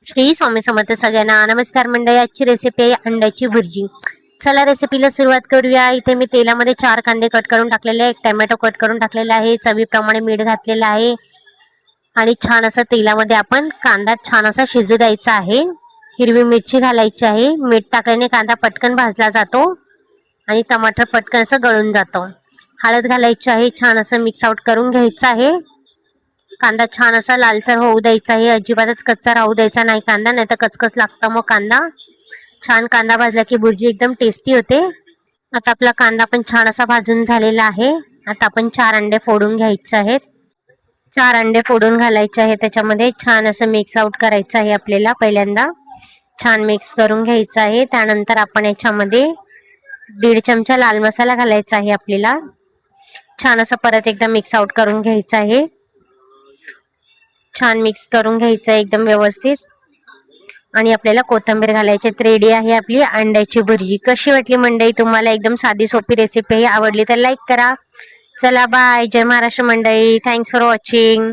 श्री स्वामी समर्थ सगळ्यांना नमस्कार मंडळी। आजची रेसिपी आहे अंड्याची भुर्जी। चला रेसिपीला सुरुवात करूया। इथे मी तेलामध्ये 4 कांदे कट करून टाकलेले आहे, 1 टोमॅटो कट करून टाकलेला आहे, चवीप्रमाणे मीठ घातलेलं आहे आणि छान असं तेलामध्ये आपण कांदा छान असा शिजू द्यायचा आहे। हिरवी मिरची घालायची आहे। मीठ टाकल्याने कांदा पटकन भाजला जातो आणि टमाटर पटकन असं गळून जातो। हळद घालायची आहे, छान असं मिक्स आउट करून घ्यायचं आहे। कांदा छान असा लालसर होऊ द्यायचा आहे, अजिबातच कच्चा राहू द्यायचा नाही कांदा, नाही तर कचकच लागतं मग कांदा। छान कांदा भाजला की भुर्जी एकदम टेस्टी होते। आता आपला कांदा पण छान असा भाजून झालेला आहे। आता आपण 4 अंडे फोडून घ्यायचे आहेत। 4 अंडे फोडून घालायचे आहे, त्याच्यामध्ये छान असं मिक्स आउट करायचं आहे आपल्याला। पहिल्यांदा छान मिक्स करून घ्यायचं आहे। त्यानंतर आपण याच्यामध्ये 1.5 चमचा लाल मसाला घालायचा आहे आपल्याला। छान असं परत एकदा मिक्स आउट करून घ्यायचं आहे। छान मिक्स करून घ्यायचं एकदम व्यवस्थित आणि आपल्याला कोथिंबीर घालायची। रेडी आहे आपली अंड्याची भुर्जी। कशी वाटली मंडळी तुम्हाला? एकदम साधी सोपी रेसिपी आहे। आवडली तर लाईक करा। चला बाय, जय महाराष्ट्र मंडळी। Thanks for watching.